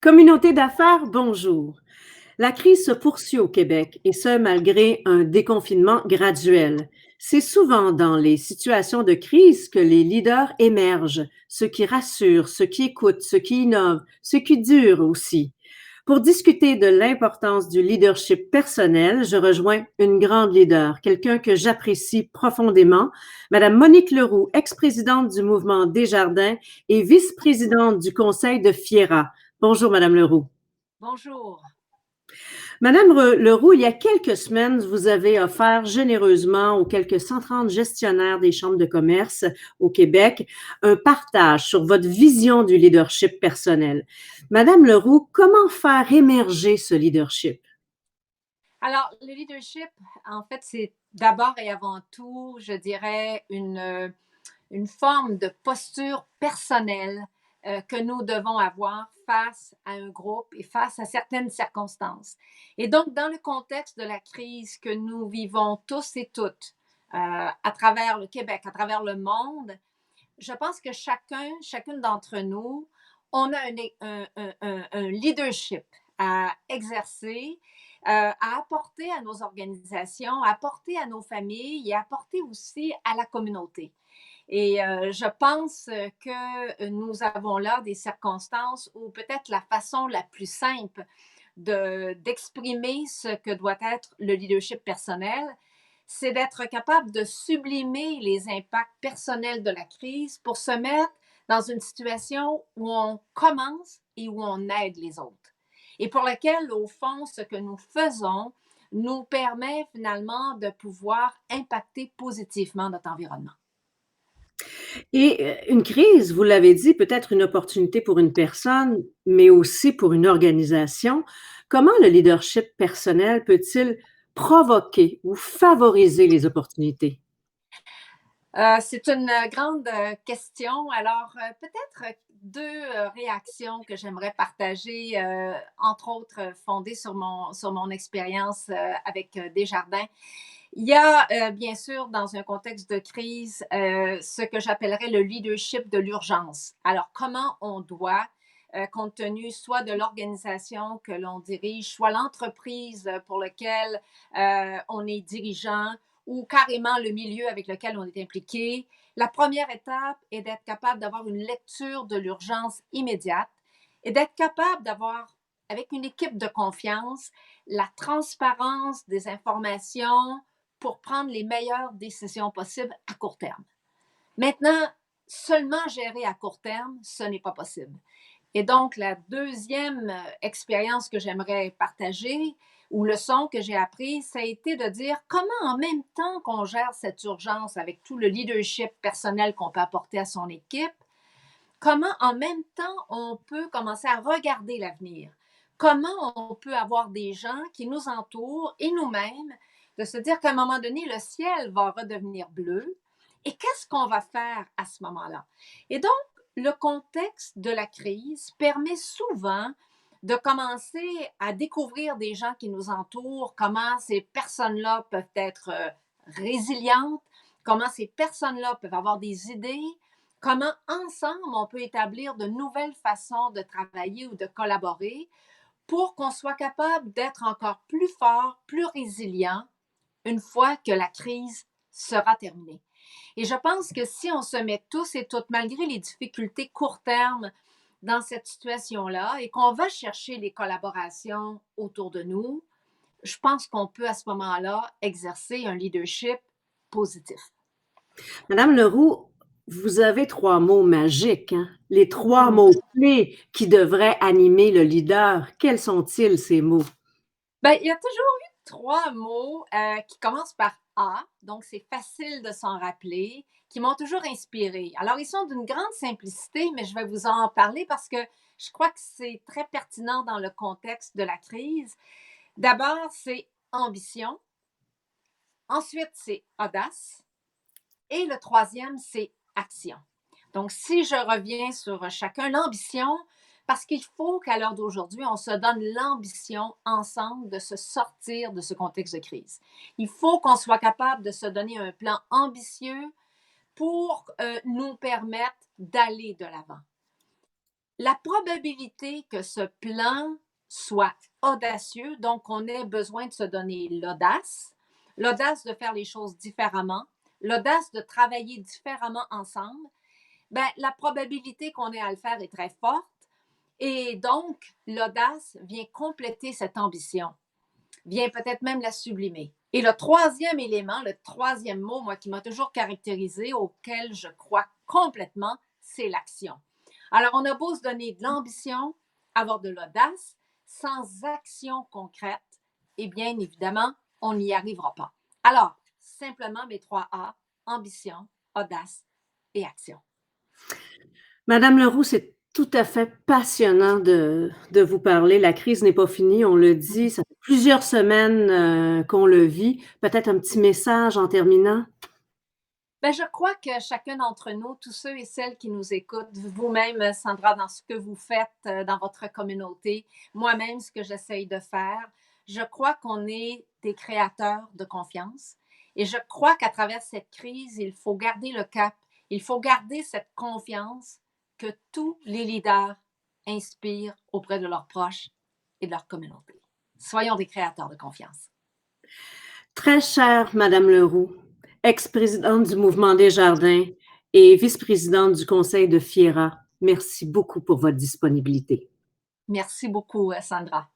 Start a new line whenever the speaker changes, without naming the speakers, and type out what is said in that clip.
Communauté d'affaires, bonjour. La crise se poursuit au Québec et ce, malgré un déconfinement graduel. C'est souvent dans les situations de crise que les leaders émergent, ceux qui rassurent, ceux qui écoutent, ceux qui innovent, ceux qui durent aussi. Pour discuter de l'importance du leadership personnel, je rejoins une grande leader, quelqu'un que j'apprécie profondément, Madame Monique Leroux, ex-présidente du mouvement Desjardins et vice-présidente du conseil de Fiera. Bonjour, Madame Leroux.
Bonjour.
Madame Leroux, il y a quelques semaines, vous avez offert généreusement aux quelques 130 gestionnaires des chambres de commerce au Québec un partage sur votre vision du leadership personnel. Madame Leroux, comment faire émerger ce leadership?
Alors, le leadership, en fait, c'est d'abord et avant tout, je dirais, une forme de posture personnelle que nous devons avoir face à un groupe et face à certaines circonstances. Et donc, dans le contexte de la crise que nous vivons tous et toutes à travers le Québec, à travers le monde, je pense que chacune d'entre nous, on a un leadership à exercer, à apporter à nos organisations, à apporter à nos familles et à apporter aussi à la communauté. Et je pense que nous avons là des circonstances où peut-être la façon la plus simple d'exprimer ce que doit être le leadership personnel, c'est d'être capable de sublimer les impacts personnels de la crise pour se mettre dans une situation où on commence et où on aide les autres. Et pour laquelle, au fond, ce que nous faisons nous permet finalement de pouvoir impacter positivement notre environnement.
Et une crise, vous l'avez dit, peut être une opportunité pour une personne, mais aussi pour une organisation. Comment le leadership personnel peut-il provoquer ou favoriser les opportunités?
C'est une grande question. Alors, peut-être deux réactions que j'aimerais partager, entre autres fondées sur mon expérience avec Desjardins. Il y a bien sûr, dans un contexte de crise, ce que j'appellerais le leadership de l'urgence. Alors, comment on doit, compte tenu soit de l'organisation que l'on dirige, soit l'entreprise pour laquelle on est dirigeant, ou carrément le milieu avec lequel on est impliqué. La première étape est d'être capable d'avoir une lecture de l'urgence immédiate et d'être capable d'avoir, avec une équipe de confiance, la transparence des informations pour prendre les meilleures décisions possibles à court terme. Maintenant, seulement gérer à court terme, ce n'est pas possible. Et donc, la deuxième expérience que j'aimerais partager ou leçon que j'ai apprise, ça a été de dire comment en même temps qu'on gère cette urgence avec tout le leadership personnel qu'on peut apporter à son équipe, comment en même temps on peut commencer à regarder l'avenir. Comment on peut avoir des gens qui nous entourent et nous-mêmes, de se dire qu'à un moment donné, le ciel va redevenir bleu. Et qu'est-ce qu'on va faire à ce moment-là? Et donc, le contexte de la crise permet souvent de commencer à découvrir des gens qui nous entourent, comment ces personnes-là peuvent être résilientes, comment ces personnes-là peuvent avoir des idées, comment ensemble on peut établir de nouvelles façons de travailler ou de collaborer pour qu'on soit capable d'être encore plus fort, plus résilient une fois que la crise sera terminée. Et je pense que si on se met tous et toutes, malgré les difficultés court terme dans cette situation-là, et qu'on va chercher les collaborations autour de nous, je pense qu'on peut à ce moment-là exercer un leadership positif.
Madame Leroux, vous avez 3 mots magiques, hein? Les 3
Mm.
mots clés qui devraient animer le leader. Quels sont-ils, ces mots?
Ben, il y a toujours eu trois mots qui commencent par A, donc c'est facile de s'en rappeler, qui m'ont toujours inspiré. Alors, ils sont d'une grande simplicité, mais je vais vous en parler parce que je crois que c'est très pertinent dans le contexte de la crise. D'abord, c'est ambition. Ensuite, c'est audace. Et le troisième, c'est action. Donc, si je reviens sur chacun, l'ambition, parce qu'il faut qu'à l'heure d'aujourd'hui, on se donne l'ambition ensemble de se sortir de ce contexte de crise. Il faut qu'on soit capable de se donner un plan ambitieux pour nous permettre d'aller de l'avant. La probabilité que ce plan soit audacieux, donc on ait besoin de se donner l'audace de faire les choses différemment, l'audace de travailler différemment ensemble, ben, la probabilité qu'on ait à le faire est très forte. Et donc, l'audace vient compléter cette ambition, vient peut-être même la sublimer. Et le troisième élément, le troisième mot, moi, qui m'a toujours caractérisé, auquel je crois complètement, c'est l'action. Alors, on a beau se donner de l'ambition, avoir de l'audace, sans action concrète, et bien évidemment, on n'y arrivera pas. Alors, simplement mes 3 A, ambition, audace et action.
Madame Leroux, c'est tout à fait passionnant de vous parler. La crise n'est pas finie, on le dit, ça fait plusieurs semaines qu'on le vit. Peut-être un petit message en terminant?
Ben, je crois que chacun d'entre nous, tous ceux et celles qui nous écoutent, vous-même, Sandra, dans ce que vous faites dans votre communauté, moi-même, ce que j'essaye de faire, je crois qu'on est des créateurs de confiance. Et je crois qu'à travers cette crise, il faut garder le cap, il faut garder cette confiance que tous les leaders inspirent auprès de leurs proches et de leur communauté. Soyons des créateurs de confiance.
Très chère Madame Leroux, ex-présidente du Mouvement Desjardins et vice-présidente du Conseil de FIERA, merci beaucoup pour votre disponibilité.
Merci beaucoup, Sandra.